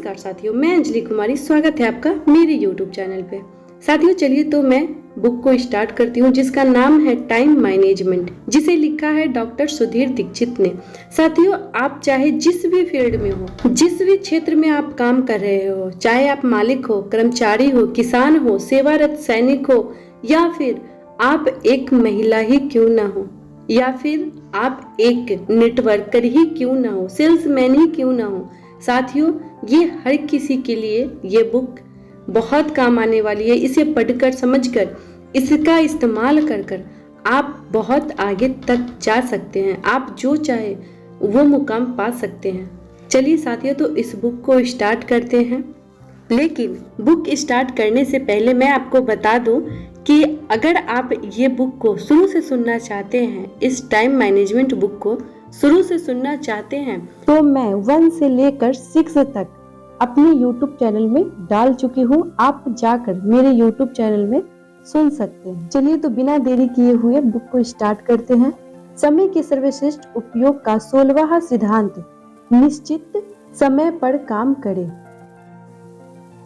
नमस्कार साथियों, मैं अंजलि कुमारी। स्वागत है आपका मेरे YouTube चैनल पे। साथियों चलिए तो मैं बुक को स्टार्ट करती हूँ जिसका नाम है टाइम मैनेजमेंट, जिसे लिखा है डॉक्टर सुधीर दीक्षित ने। साथियों आप चाहे जिस भी फील्ड में हो, जिस भी क्षेत्र में आप काम कर रहे हो, चाहे आप मालिक हो, कर्मचारी हो, किसान हो, सेवारत सैनिक हो, या फिर आप एक महिला ही क्यों ना हो, या फिर आप एक नेटवर्कर ही क्यों ना हो, सेल्समैन ही क्यों ना हो, साथियों ये हर किसी के लिए ये बुक बहुत काम आने वाली है। इसे पढ़कर समझकर इसका इस्तेमाल कर कर आप बहुत आगे तक जा सकते हैं। आप जो चाहे वो मुकाम पा सकते हैं। चलिए साथियों तो इस बुक को स्टार्ट करते हैं। लेकिन बुक स्टार्ट करने से पहले मैं आपको बता दूं कि अगर आप ये बुक को शुरू से सुनना चाहते हैं, इस टाइम मैनेजमेंट बुक को शुरू से सुनना चाहते हैं, तो मैं 1 से लेकर 6 तक अपने YouTube चैनल में डाल चुकी हूँ। आप जाकर मेरे YouTube चैनल में सुन सकते हैं। चलिए तो बिना देरी किए हुए बुक को स्टार्ट करते हैं। समय के सर्वश्रेष्ठ उपयोग का 16वां सिद्धांत, निश्चित समय पर काम करें।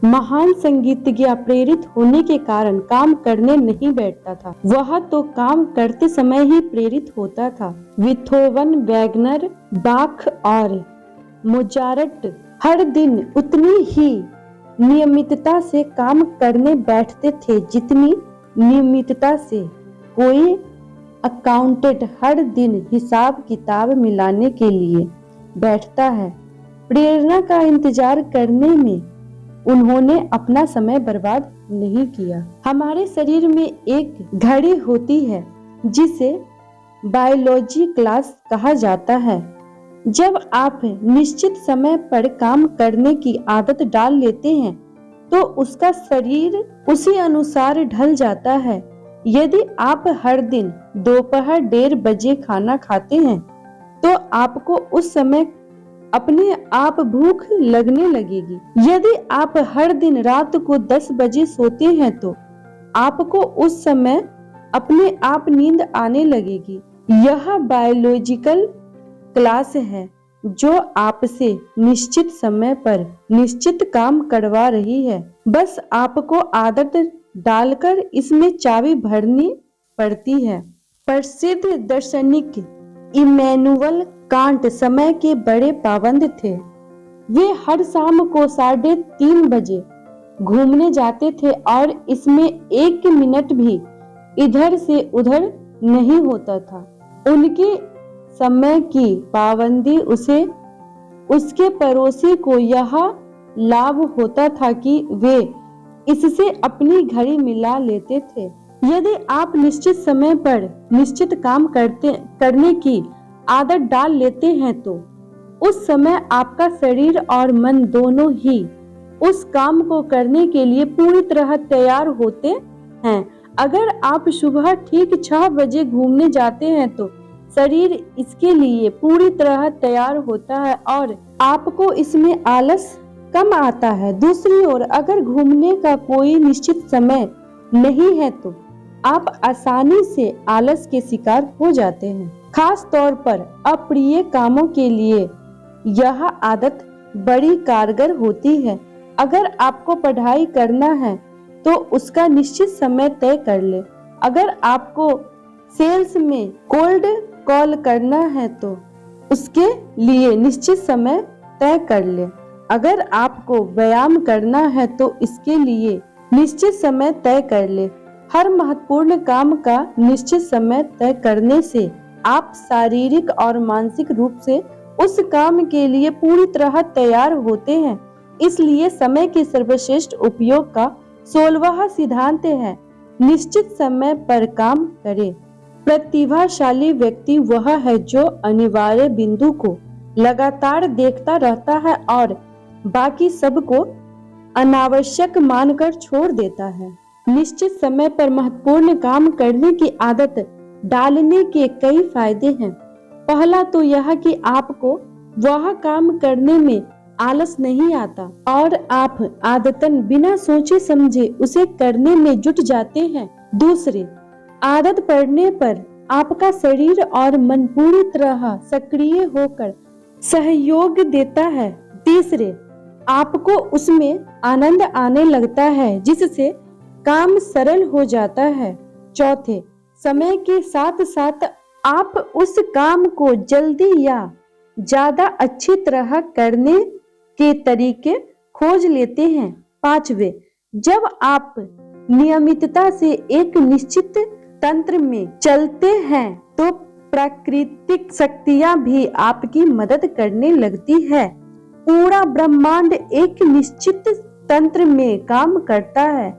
महान संगीतज्ञ प्रेरित होने के कारण काम करने नहीं बैठता था, वह तो काम करते समय ही प्रेरित होता था। बीथोवन, वैगनर, बाख और मोजार्ट हर दिन उतनी ही नियमितता से काम करने बैठते थे जितनी नियमितता से कोई अकाउंटेंट हर दिन हिसाब किताब मिलाने के लिए बैठता है। प्रेरणा का इंतजार करने में उन्होंने अपना समय बर्बाद नहीं किया। हमारे शरीर में एक घड़ी होती है जिसे बायोलॉजी क्लॉक कहा जाता है। जब आप निश्चित समय पर काम करने की आदत डाल लेते हैं तो उसका शरीर उसी अनुसार ढल जाता है। यदि आप हर दिन दोपहर 1:30 बजे खाना खाते हैं तो आपको उस समय अपने आप भूख लगने लगेगी। यदि आप हर दिन रात को 10 बजे सोते हैं तो आपको उस समय अपने आप नींद आने लगेगी। यह बायोलॉजिकल क्लॉक है जो आपसे निश्चित समय पर निश्चित काम करवा रही है। बस आपको आदत डालकर इसमें चाबी भरनी पड़ती है। प्रसिद्ध दार्शनिक इमैनुअल कांट समय के बड़े पाबंद थे। वे हर शाम को 3:30 बजे घूमने जाते थे और इसमें 1 मिनट भी इधर से उधर नहीं होता था। उनके समय की पाबंदी उसे उसके पड़ोसी को यह लाभ होता था कि वे इससे अपनी घड़ी मिला लेते थे। यदि आप निश्चित समय पर निश्चित काम करने की आदत डाल लेते हैं तो उस समय आपका शरीर और मन दोनों ही उस काम को करने के लिए पूरी तरह तैयार होते हैं। अगर आप सुबह ठीक 6 बजे घूमने जाते हैं तो शरीर इसके लिए पूरी तरह तैयार होता है और आपको इसमें आलस कम आता है। दूसरी ओर अगर घूमने का कोई निश्चित समय नहीं है तो आप आसानी से आलस के शिकार हो जाते हैं। खास तौर पर अप्रिय कामों के लिए यह आदत बड़ी कारगर होती है। अगर आपको पढ़ाई करना है तो उसका निश्चित समय तय कर ले। अगर आपको सेल्स में कोल्ड कॉल करना है तो उसके लिए निश्चित समय तय कर ले। अगर आपको व्यायाम करना है तो इसके लिए निश्चित समय तय कर ले। हर महत्वपूर्ण काम का निश्चित समय तय करने से आप शारीरिक और मानसिक रूप से उस काम के लिए पूरी तरह तैयार होते हैं। इसलिए समय के सर्वश्रेष्ठ उपयोग का 16वां सिद्धांत है, निश्चित समय पर काम करें। प्रतिभाशाली व्यक्ति वह है जो अनिवार्य बिंदु को लगातार देखता रहता है और बाकी सबको अनावश्यक मानकर छोड़ देता है। निश्चित समय पर महत्वपूर्ण काम करने की आदत डालने के कई फायदे हैं। पहला तो यह कि आपको वह काम करने में आलस नहीं आता और आप आदतन बिना सोचे समझे उसे करने में जुट जाते हैं। दूसरे, आदत पड़ने पर आपका शरीर और मन पूरी तरह सक्रिय होकर सहयोग देता है। तीसरे, आपको उसमें आनंद आने लगता है, जिससे काम सरल हो जाता है। चौथे, समय के साथ साथ आप उस काम को जल्दी या ज्यादा अच्छी तरह करने के तरीके खोज लेते हैं। पांचवे, जब आप नियमितता से एक निश्चित तंत्र में चलते हैं तो प्राकृतिक शक्तियां भी आपकी मदद करने लगती है। पूरा ब्रह्मांड एक निश्चित तंत्र में काम करता है,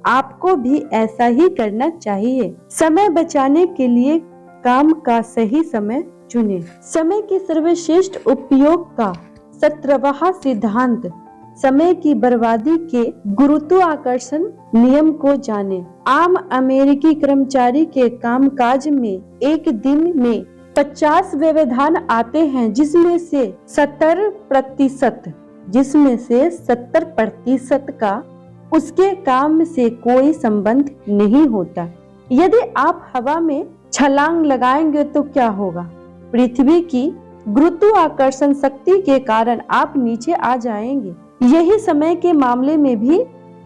आपको भी ऐसा ही करना चाहिए। समय बचाने के लिए काम का सही समय चुनें। समय के सर्वश्रेष्ठ उपयोग का 17वां सिद्धांत, समय की बर्बादी के गुरुत्वाकर्षण नियम को जानें। आम अमेरिकी कर्मचारी के कामकाज में एक दिन में 50 व्यवधान आते हैं, जिसमें से 70% का उसके काम से कोई संबंध नहीं होता। यदि आप हवा में छलांग लगाएंगे तो क्या होगा? पृथ्वी की गुरुत्वाकर्षण शक्ति के कारण आप नीचे आ जाएंगे। यही समय के मामले में भी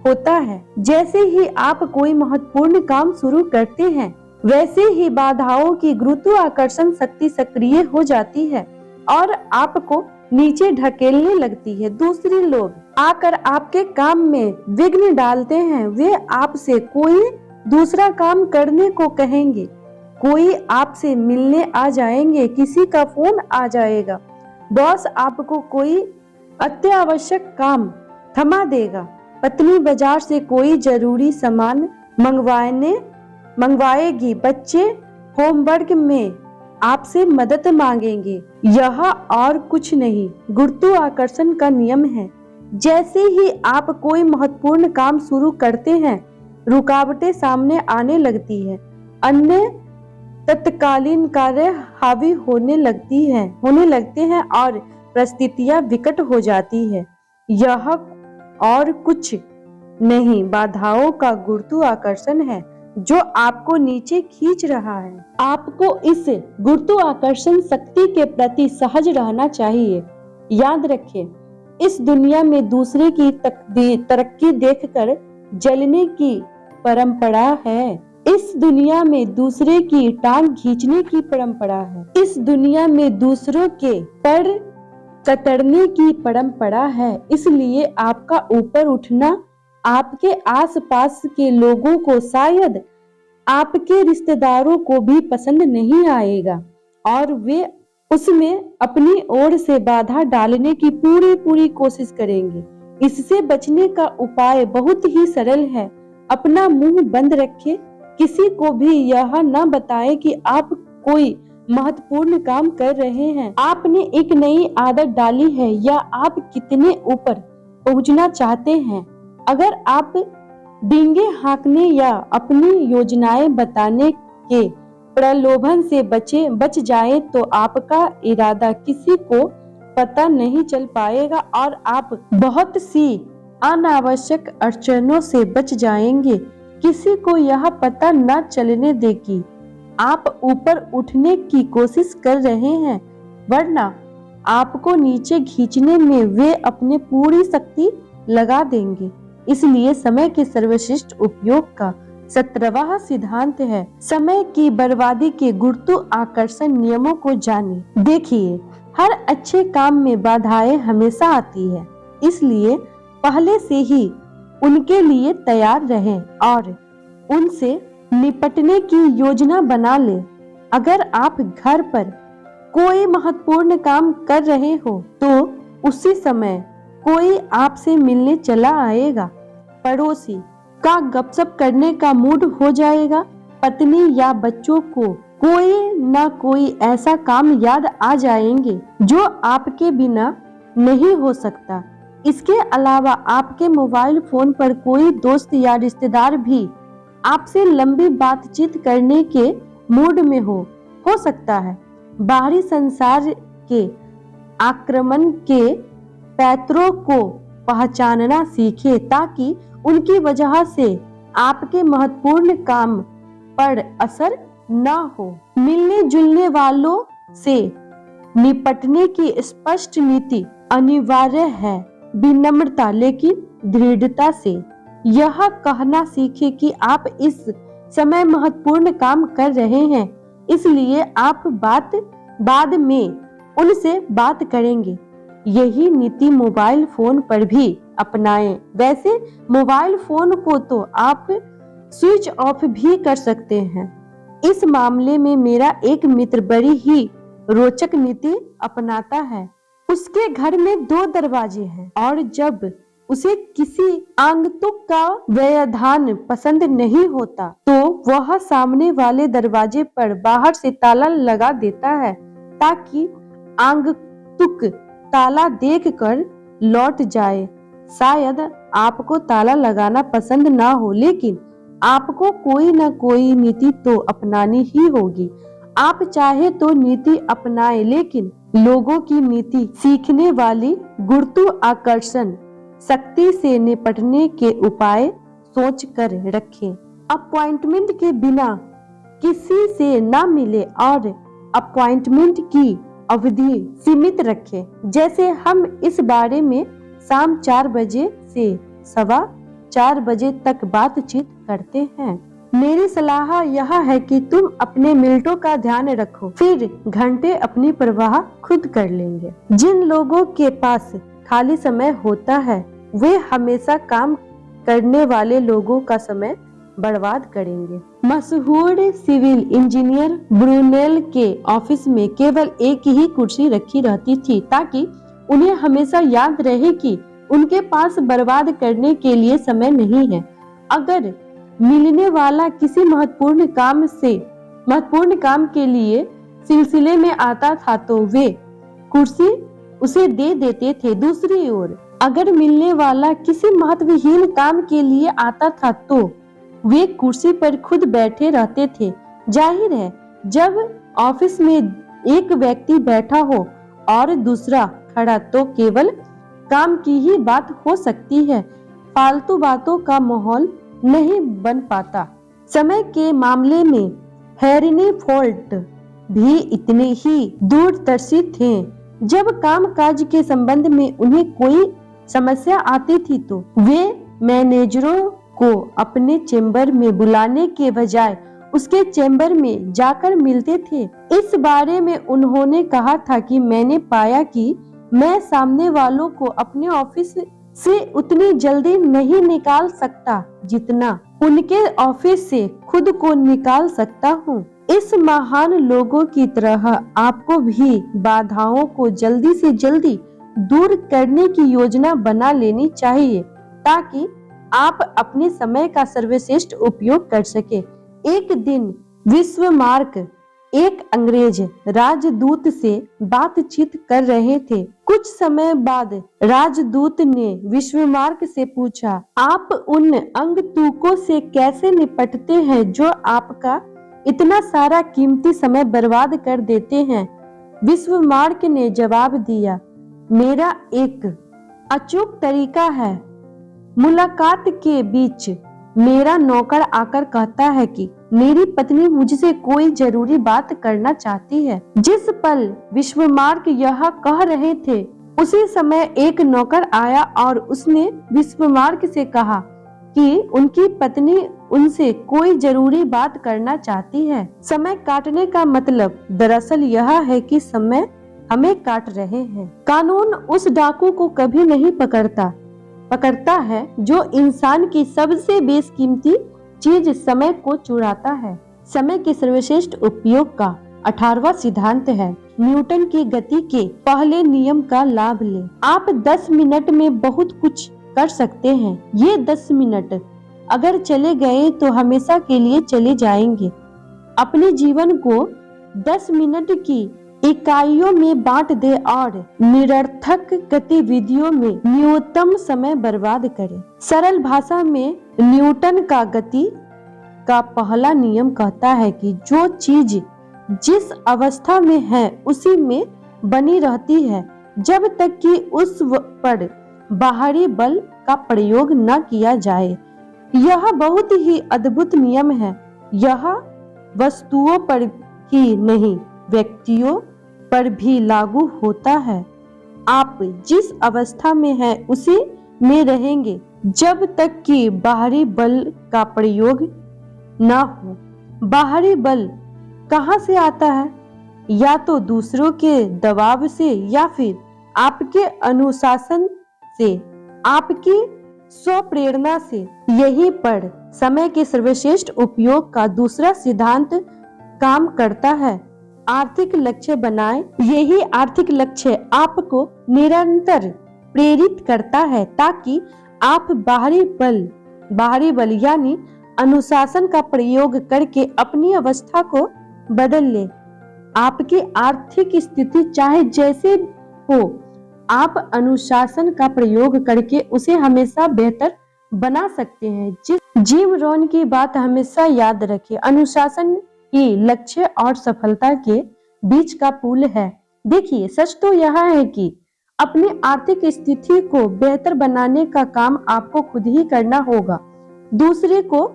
होता है। जैसे ही आप कोई महत्वपूर्ण काम शुरू करते हैं, वैसे ही बाधाओं की गुरुत्वाकर्षण शक्ति सक्रिय हो जाती है और आपको नीचे ढकेलने लगती है। दूसरे लोग आकर आपके काम में विघ्न डालते हैं। वे आपसे कोई दूसरा काम करने को कहेंगे, कोई आपसे मिलने आ जाएंगे, किसी का फोन आ जाएगा, बॉस आपको कोई अत्यावश्यक काम थमा देगा, पत्नी बाजार से कोई जरूरी सामान मंगवाएगी, बच्चे होमवर्क में आपसे मदद मांगेंगे। यह और कुछ नहीं, गुरुत्वाकर्षण का नियम है। जैसे ही आप कोई महत्वपूर्ण काम शुरू करते हैं, रुकावटें सामने आने लगती है, अन्य तत्कालीन कार्य हावी होने लगते हैं और परिस्थितियां विकट हो जाती है। यह और कुछ नहीं, बाधाओं का गुरुत्वाकर्षण है जो आपको नीचे खींच रहा है। आपको इस गुरुत्वाकर्षण शक्ति के प्रति सहज रहना चाहिए। याद रखें, इस दुनिया में दूसरे की तरक्की देखकर जलने की परंपरा है। इस दुनिया में दूसरे की टांग खींचने की परंपरा है। इस दुनिया में दूसरों के पर कतरने की परंपरा है। इसलिए आपका ऊपर उठना आपके आसपास के लोगों को, शायद आपके रिश्तेदारों को भी पसंद नहीं आएगा और वे उसमें अपनी ओर से बाधा डालने की पूरी कोशिश करेंगे। इससे बचने का उपाय बहुत ही सरल है। अपना मुंह बंद रखें, किसी को भी यह न बताएं कि आप कोई महत्वपूर्ण काम कर रहे हैं, आपने एक नई आदत डाली है या आप कितने ऊपर पहुंचना चाहते हैं। अगर आप डींगे हाँकने या अपनी योजनाएं बताने के प्रलोभन से बच जाए तो आपका इरादा किसी को पता नहीं चल पाएगा और आप बहुत सी अनावश्यक अड़चनों से बच जाएंगे। किसी को यह पता न चलने दे कि आप ऊपर उठने की कोशिश कर रहे हैं, वरना आपको नीचे खींचने में वे अपनी पूरी शक्ति लगा देंगे। इसलिए समय के सर्वश्रेष्ठ उपयोग का 17वां सिद्धांत है, समय की बर्बादी के गुरुत्वाकर्षण नियमों को जानें। देखिए, हर अच्छे काम में बाधाएं हमेशा आती है, इसलिए पहले से ही उनके लिए तैयार रहें और उनसे निपटने की योजना बना लें। अगर आप घर पर कोई महत्वपूर्ण काम कर रहे हो तो उसी समय कोई आपसे मिलने चला आएगा, पड़ोसी का गपशप करने का मूड हो जाएगा, पत्नी या बच्चों को कोई ना कोई ऐसा काम याद आ जाएंगे जो आपके बिना नहीं हो सकता। इसके अलावा आपके मोबाइल फोन पर कोई दोस्त या रिश्तेदार भी आपसे लंबी बातचीत करने के मूड में हो सकता है। बाहरी संसार के आक्रमण के पैतरों को पहचानना सीखें ताकि उनकी वजह से आपके महत्वपूर्ण काम पर असर न हो। मिलने जुलने वालों से निपटने की स्पष्ट नीति अनिवार्य है। विनम्रता लेकिन दृढ़ता से यह कहना सीखें कि आप इस समय महत्वपूर्ण काम कर रहे हैं, इसलिए आप बाद में उनसे बात करेंगे। यही नीति मोबाइल फोन पर भी अपनाएं। वैसे मोबाइल फोन को तो आप स्विच ऑफ भी कर सकते हैं। इस मामले में मेरा एक मित्र बड़ी ही रोचक नीति अपनाता है। उसके घर में 2 दरवाजे हैं और जब उसे किसी आगंतुक का व्यवधान पसंद नहीं होता तो वह सामने वाले दरवाजे पर बाहर से ताला लगा देता है ताकि आगंतुक ताला देखकर लौट जाए। शायद आपको ताला लगाना पसंद ना हो, लेकिन आपको कोई ना कोई नीति तो अपनानी ही होगी। आप चाहे तो नीति अपनाएं, लेकिन लोगों की नीति सीखने वाली गुरुत्वाकर्षण शक्ति से निपटने के उपाय सोच कर रखें। अपॉइंटमेंट के बिना किसी से न मिले और अपॉइंटमेंट की अवधि सीमित रखें। जैसे हम इस बारे में शाम 4 बजे से 4:15 बजे तक बातचीत करते हैं। मेरी सलाह यह है कि तुम अपने मिनटों का ध्यान रखो, फिर घंटे अपनी परवाह खुद कर लेंगे। जिन लोगों के पास खाली समय होता है वे हमेशा काम करने वाले लोगों का समय बर्बाद करेंगे। मशहूर सिविल इंजीनियर ब्रूनेल के ऑफिस में केवल एक ही कुर्सी रखी रहती थी ताकि उन्हें हमेशा याद रहे कि उनके पास बर्बाद करने के लिए समय नहीं है। अगर मिलने वाला किसी महत्वपूर्ण काम के लिए सिलसिले में आता था तो वे कुर्सी उसे दे देते थे। दूसरी ओर अगर मिलने वाला किसी महत्वहीन काम के लिए आता था तो वे कुर्सी पर खुद बैठे रहते थे। जाहिर है, जब ऑफिस में एक व्यक्ति बैठा हो और दूसरा खड़ा तो केवल काम की ही बात हो सकती है, फालतू बातों का माहौल नहीं बन पाता। समय के मामले में हेनरी फोर्ड भी इतने ही दूरदर्शी थे। जब कामकाज के संबंध में उन्हें कोई समस्या आती थी तो वे मैनेजरों को अपने चेंबर में बुलाने के बजाय उसके चेंबर में जाकर मिलते थे। इस बारे में उन्होंने कहा था कि मैंने पाया कि मैं सामने वालों को अपने ऑफिस से उतनी जल्दी नहीं निकाल सकता जितना उनके ऑफिस से खुद को निकाल सकता हूँ। इस महान लोगों की तरह आपको भी बाधाओं को जल्दी से जल्दी दूर करने की योजना बना लेनी चाहिए ताकि आप अपने समय का सर्वश्रेष्ठ उपयोग कर सके। एक दिन विश्वमार्क एक अंग्रेज राजदूत से बातचीत कर रहे थे। कुछ समय बाद राजदूत ने विश्वमार्क से पूछा, आप उन आगंतुकों से कैसे निपटते हैं जो आपका इतना सारा कीमती समय बर्बाद कर देते हैं? विश्वमार्क ने जवाब दिया, मेरा एक अचूक तरीका है। मुलाकात के बीच मेरा नौकर आकर कहता है कि मेरी पत्नी मुझसे कोई जरूरी बात करना चाहती है। जिस पल विश्वमार्क यह कह रहे थे उसी समय एक नौकर आया और उसने विश्वमार्क से कहा कि उनकी पत्नी उनसे कोई जरूरी बात करना चाहती है। समय काटने का मतलब दरअसल यह है कि समय हमें काट रहे हैं। कानून उस डाकू को कभी नहीं पकड़ता है जो इंसान की सबसे बेशकीमती चीज समय को चुराता है। समय के सर्वश्रेष्ठ उपयोग का 18वां सिद्धांत है, न्यूटन की गति के पहले नियम का लाभ लें। आप 10 मिनट में बहुत कुछ कर सकते हैं। ये 10 मिनट अगर चले गए तो हमेशा के लिए चले जाएंगे। अपने जीवन को 10 मिनट की इकाइयों में बांट दे और निरर्थक गतिविधियों में न्यूनतम समय बर्बाद करें। सरल भाषा में न्यूटन का गति का पहला नियम कहता है कि जो चीज जिस अवस्था में है उसी में बनी रहती है जब तक कि उस पर बाहरी बल का प्रयोग न किया जाए। यह बहुत ही अद्भुत नियम है। यह वस्तुओं पर ही नहीं व्यक्तियों पर भी लागू होता है। आप जिस अवस्था में हैं उसी में रहेंगे जब तक कि बाहरी बल का प्रयोग ना हो। बाहरी बल कहाँ से आता है? या तो दूसरों के दबाव से या फिर आपके अनुशासन से, आपकी स्वप्रेरणा से। यहीं पर समय के सर्वश्रेष्ठ उपयोग का दूसरा सिद्धांत काम करता है। आर्थिक लक्ष्य बनाएं। यही आर्थिक लक्ष्य आपको निरंतर प्रेरित करता है ताकि आप बाहरी बल यानी अनुशासन का प्रयोग करके अपनी अवस्था को बदल ले। आपकी आर्थिक स्थिति चाहे जैसे हो, आप अनुशासन का प्रयोग करके उसे हमेशा बेहतर बना सकते हैं। जिम रोहन की बात हमेशा याद रखें, अनुशासन ही लक्ष्य और सफलता के बीच का पुल है। देखिए, सच तो यह है कि अपनी आर्थिक स्थिति को बेहतर बनाने का काम आपको खुद ही करना होगा। दूसरे को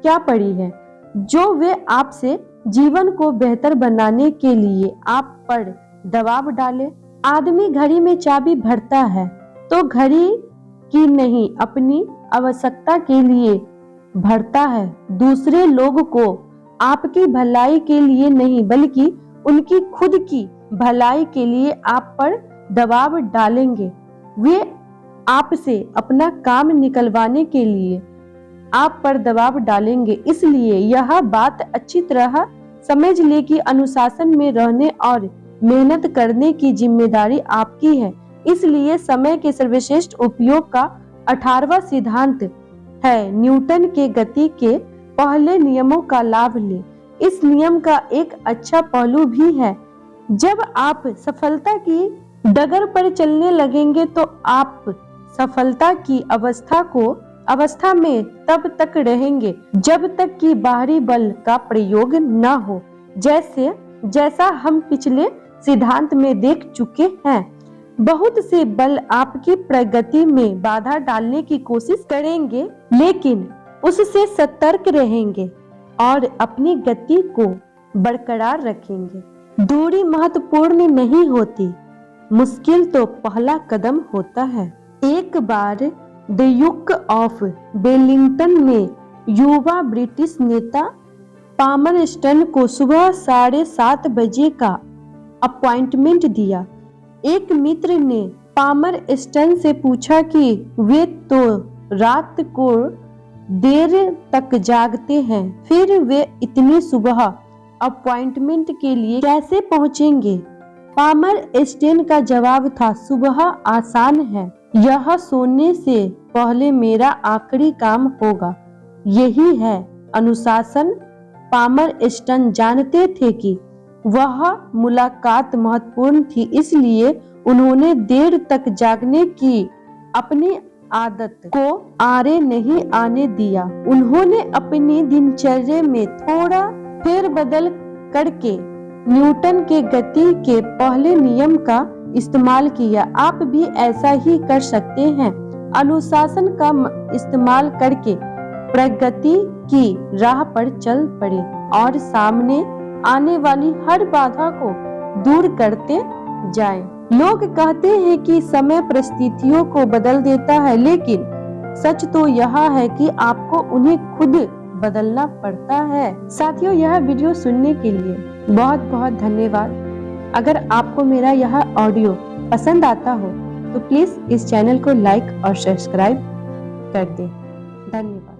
क्या पड़ी है जो वे आपसे जीवन को बेहतर बनाने के लिए आप पर दबाव डाले। आदमी घड़ी में चाबी भरता है तो घड़ी की नहीं, अपनी आवश्यकता के लिए भरता है। दूसरे लोग को आपकी भलाई के लिए नहीं बल्कि उनकी खुद की भलाई के लिए आप पर दबाव डालेंगे। वे आपसे अपना काम निकलवाने के लिए आप पर दबाव डालेंगे। इसलिए यह बात अच्छी तरह समझ ले कि अनुशासन में रहने और मेहनत करने की जिम्मेदारी आपकी है। इसलिए समय के सर्वश्रेष्ठ उपयोग का 18वां सिद्धांत है, न्यूटन के गति के पहले नियमों का लाभ ले। इस नियम का एक अच्छा पहलू भी है, जब आप सफलता की डगर पर चलने लगेंगे तो आप सफलता की अवस्था में तब तक रहेंगे जब तक कि बाहरी बल का प्रयोग न हो। जैसा हम पिछले सिद्धांत में देख चुके हैं, बहुत से बल आपकी प्रगति में बाधा डालने की कोशिश करेंगे, लेकिन उससे सतर्क रहेंगे और अपनी गति को बरकरार रखेंगे। दूरी महत्वपूर्ण नहीं होती, मुश्किल तो पहला कदम होता है। एक बार द ड्यूक ऑफ वेलिंगटन में युवा ब्रिटिश नेता पामरस्टन को सुबह 7:30 बजे का अपॉइंटमेंट दिया। एक मित्र ने पामरस्टन से पूछा कि वे तो रात को देर तक जागते हैं, फिर वे इतनी सुबह अपॉइंटमेंट के लिए कैसे पहुंचेंगे? पामरस्टन का जवाब था, सुबह आसान है, यह सोने से पहले मेरा आखिरी काम होगा। यही है अनुशासन। पामरस्टन जानते थे कि वह मुलाकात महत्वपूर्ण थी, इसलिए उन्होंने देर तक जागने की अपनी आदत को आरे नहीं आने दिया। उन्होंने अपनी दिनचर्या में थोड़ा फेरबदल करके न्यूटन के गति के पहले नियम का इस्तेमाल किया। आप भी ऐसा ही कर सकते हैं। अनुशासन का इस्तेमाल करके प्रगति की राह पर चल पड़े और सामने आने वाली हर बाधा को दूर करते जाएं। लोग कहते हैं कि समय परिस्थितियों को बदल देता है, लेकिन सच तो यह है कि आपको उन्हें खुद बदलना पड़ता है। साथियों, यह वीडियो सुनने के लिए बहुत बहुत धन्यवाद। अगर आपको मेरा यह ऑडियो पसंद आता हो तो प्लीज इस चैनल को लाइक और सब्सक्राइब कर दें। धन्यवाद।